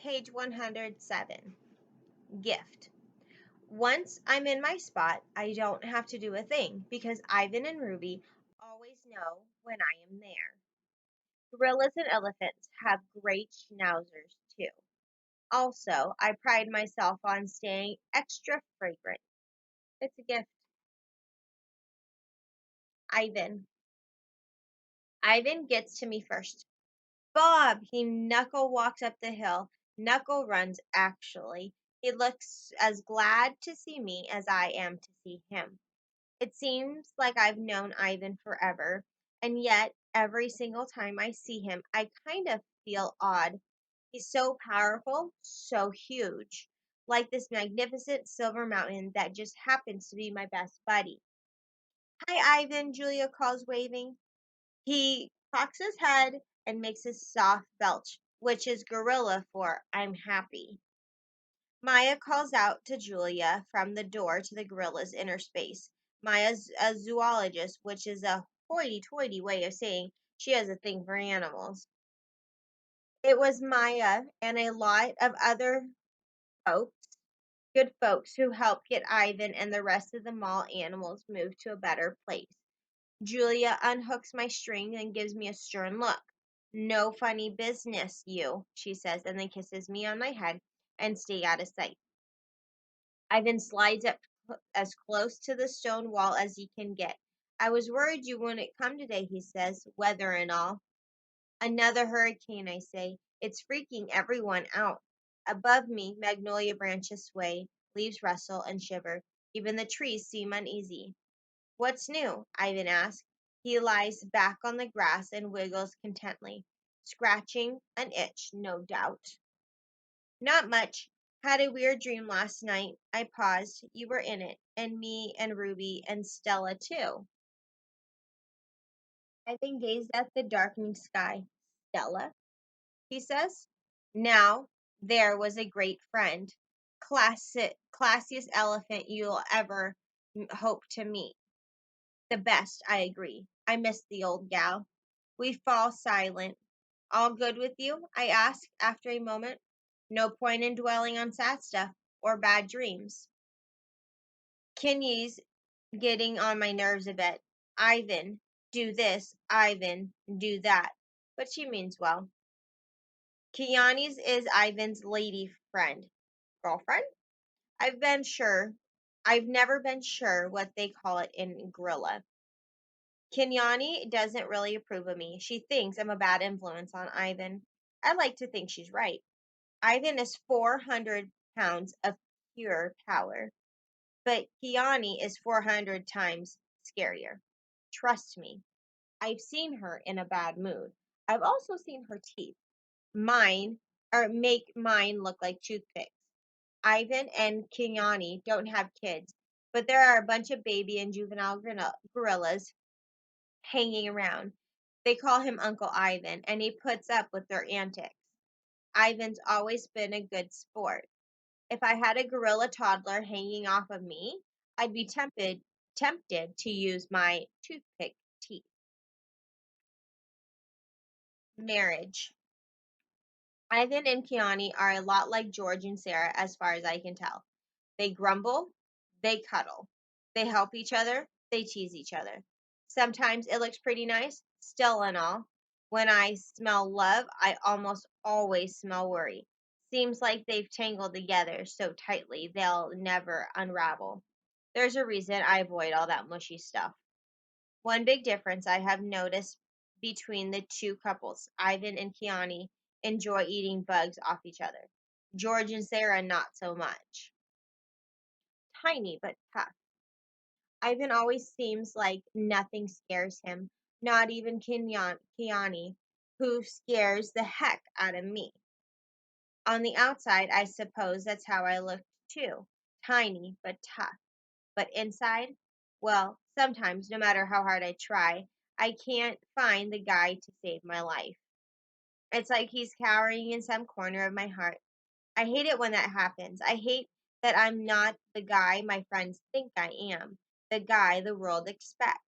Page 107. Gift. Once I'm in my spot, I don't have to do a thing because Ivan and Ruby always know when I am there. Gorillas and elephants have great schnauzers too. Also, I pride myself on staying extra fragrant. It's a gift. Ivan. Ivan gets to me first. Bob! He knuckle walks up the hill. Knuckle runs, actually. He looks as glad to see me as I am to see him. It seems like I've known Ivan forever, and yet every single time I see him, I kind of feel odd. He's so powerful, so huge, like this magnificent silver mountain that just happens to be my best buddy. Hi, Ivan, Julia calls, waving. He cocks his head and makes a soft belch, which is gorilla for I'm happy. Maya calls out to Julia from the door to the gorilla's inner space. Maya's a zoologist, which is a hoity-toity way of saying she has a thing for animals. It was Maya and a lot of other folks, good folks, who helped get Ivan and the rest of the mall animals moved to a better place. Julia unhooks my string and gives me a stern look. No funny business, you, she says, and then kisses me on my head and stay out of sight. Ivan slides up as close to the stone wall as he can get. I was worried you wouldn't come today, he says, weather and all. Another hurricane, I say. It's freaking everyone out. Above me, magnolia branches sway, leaves rustle and shiver. Even the trees seem uneasy. What's new? Ivan asks. He lies back on the grass and wiggles contentedly, scratching an itch, no doubt. Not much. Had a weird dream last night. I paused. You were in it, and me and Ruby and Stella too. Ivan gazed at the darkening sky. Stella, he says. Now, there was a great friend. Classiest elephant you'll ever hope to meet. The best, I agree. I miss the old gal. We fall silent. All good with you? I ask after a moment. No point in dwelling on sad stuff or bad dreams. Kenny's getting on my nerves a bit. Ivan, do this. Ivan, do that. But she means well. Kiani's is Ivan's lady friend. Girlfriend? I've never been sure what they call it in Gorilla. Kenyani doesn't really approve of me. She thinks I'm a bad influence on Ivan. I like to think she's right. Ivan is 400 pounds of pure power, but Kiani is 400 times scarier. Trust me, I've seen her in a bad mood. I've also seen her teeth. Mine, or make mine look like toothpicks. Ivan and Kiani don't have kids, but there are a bunch of baby and juvenile gorillas hanging around. They call him Uncle Ivan, and he puts up with their antics. Ivan's always been a good sport. If I had a gorilla toddler hanging off of me, I'd be tempted to use my toothpick teeth. Marriage. Ivan and Kiani are a lot like George and Sarah as far as I can tell. They grumble, they cuddle. They help each other, they tease each other. Sometimes it looks pretty nice, still and all. When I smell love, I almost always smell worry. Seems like they've tangled together so tightly they'll never unravel. There's a reason I avoid all that mushy stuff. One big difference I have noticed between the two couples, Ivan and Kiani, enjoy eating bugs off each other. George and Sarah, not so much. Tiny but tough. Ivan always seems like nothing scares him, not even Kiani, who scares the heck out of me. On the outside, I suppose that's how I look too. Tiny but tough. But inside, well, sometimes, no matter how hard I try, I can't find the guy to save my life. It's like he's cowering in some corner of my heart. I hate it when that happens. I hate that I'm not the guy my friends think I am, the guy the world expects.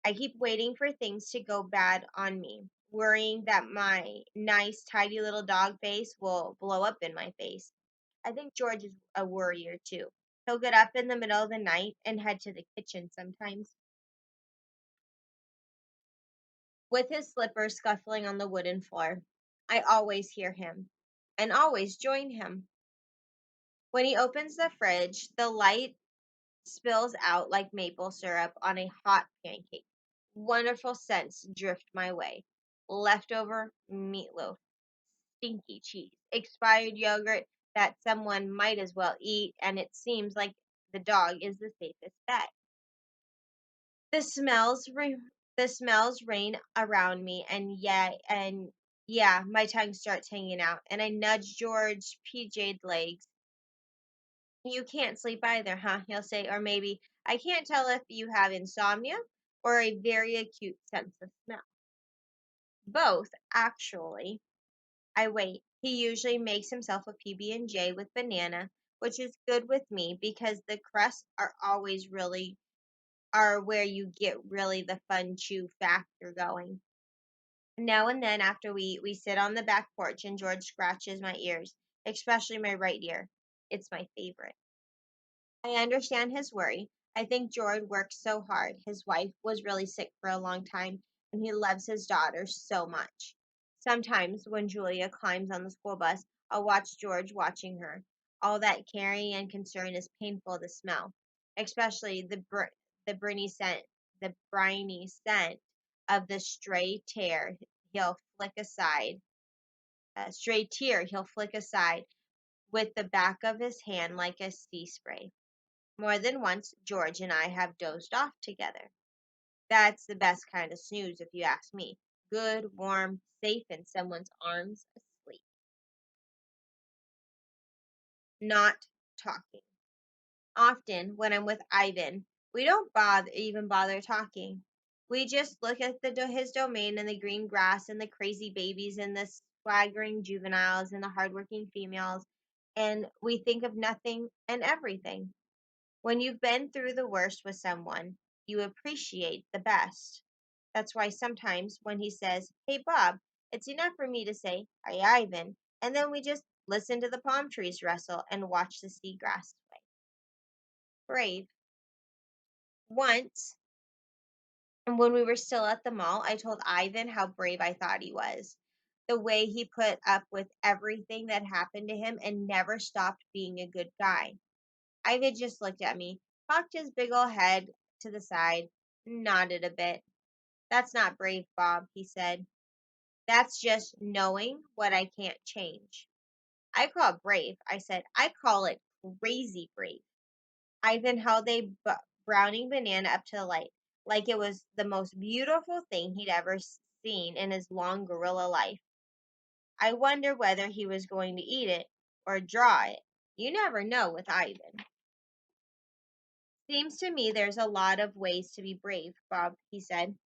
I keep waiting for things to go bad on me, worrying that my nice, tidy little dog face will blow up in my face. I think George is a worrier too. He'll get up in the middle of the night and head to the kitchen sometimes, with his slippers scuffling on the wooden floor. I always hear him and always join him. When he opens the fridge, the light spills out like maple syrup on a hot pancake. Wonderful scents drift my way. Leftover meatloaf, stinky cheese, expired yogurt that someone might as well eat, and it seems like the dog is the safest bet. The smells re- the smells rain around me, and yeah, my tongue starts hanging out, and I nudge George PJ'd legs. You can't sleep either, huh? He'll say, or maybe I can't tell if you have insomnia or a very acute sense of smell. Both, actually. I wait. He usually makes himself a PB&J with banana, which is good with me because the crusts are always really are where you get really the fun chew factor going. Now and then after we eat, we sit on the back porch and George scratches my ears, especially my right ear. It's my favorite. I understand his worry. I think George works so hard. His wife was really sick for a long time, and he loves his daughter so much. Sometimes when Julia climbs on the school bus, I'll watch George watching her. All that caring and concern is painful to smell, especially the briny scent of the he'll flick aside, stray tear he'll flick aside with the back of his hand like a sea spray. More than once, George and I have dozed off together. That's the best kind of snooze, if you ask me. Good, warm, safe in someone's arms, asleep. Not talking. Often, when I'm with Ivan, we don't bother talking. We just look at his domain and the green grass and the crazy babies and the swaggering juveniles and the hardworking females, and we think of nothing and everything. When you've been through the worst with someone, you appreciate the best. That's why sometimes when he says, "Hey, Bob," it's enough for me to say, "Hi, Ivan," and then we just listen to the palm trees rustle and watch the seagrass sway. Brave. Once, when we were still at the mall, I told Ivan how brave I thought he was. The way he put up with everything that happened to him and never stopped being a good guy. Ivan just looked at me, cocked his big old head to the side, nodded a bit. "That's not brave, Bob," he said. "That's just knowing what I can't change." "I call it brave," I said. "I call it crazy brave." Ivan held a browning banana up to the light, like it was the most beautiful thing he'd ever seen in his long gorilla life. I wonder whether he was going to eat it or draw it. You never know with Ivan. "Seems to me there's a lot of ways to be brave, Bob," he said.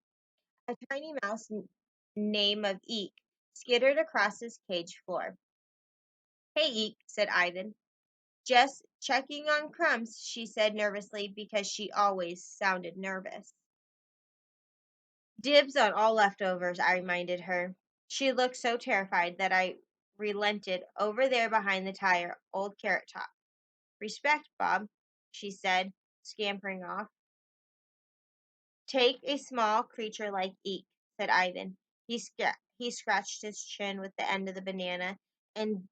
A tiny mouse name of Eek skittered across his cage floor. "Hey, Eek," said Ivan. "Just checking on crumbs," she said nervously because she always sounded nervous. "Dibs on all leftovers," I reminded her. She looked so terrified that I relented over there behind the tire, old Carrot Top. "Respect, Bob," she said, scampering off. "Take a small creature like Eek," said Ivan. He scratched his chin with the end of the banana, and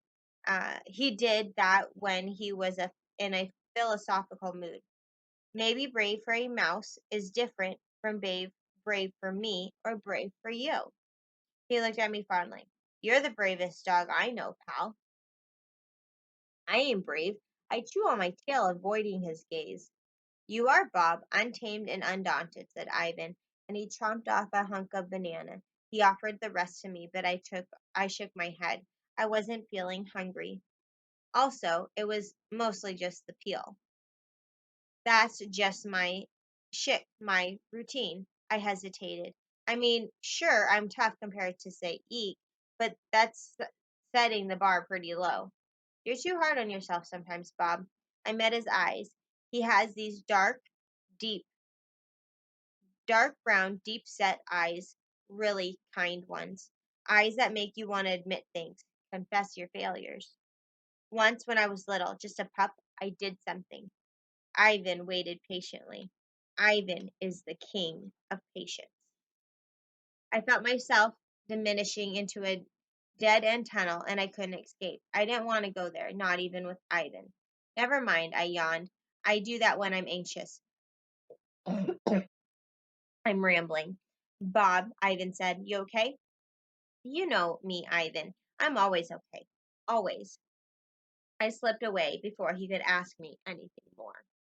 he did that when he was in a philosophical mood. "Maybe brave for a mouse is different from brave for me or brave for you." He looked at me fondly. "You're the bravest dog I know, pal." "I ain't brave. I chew on my tail, avoiding his gaze." "You are, Bob, untamed and undaunted," said Ivan, and he chomped off a hunk of banana. He offered the rest to me, but I shook my head. I wasn't feeling hungry. Also, it was mostly just the peel. "That's just my routine." I hesitated. "I mean, sure, I'm tough compared to, say, Eek, but that's setting the bar pretty low." "You're too hard on yourself sometimes, Bob." I met his eyes. He has these deep dark brown, deep set eyes really kind ones. Eyes that make you want to admit things, confess your failures. Once, when I was little, just a pup, I did something. Ivan waited patiently. Ivan is the king of patience. I felt myself diminishing into a dead end tunnel, and I couldn't escape. I didn't want to go there, not even with Ivan. Never mind, I yawned. I do that when I'm anxious. I'm rambling. Bob, Ivan said, you okay? You know me, Ivan. I'm always okay. Always. I slipped away before he could ask me anything more.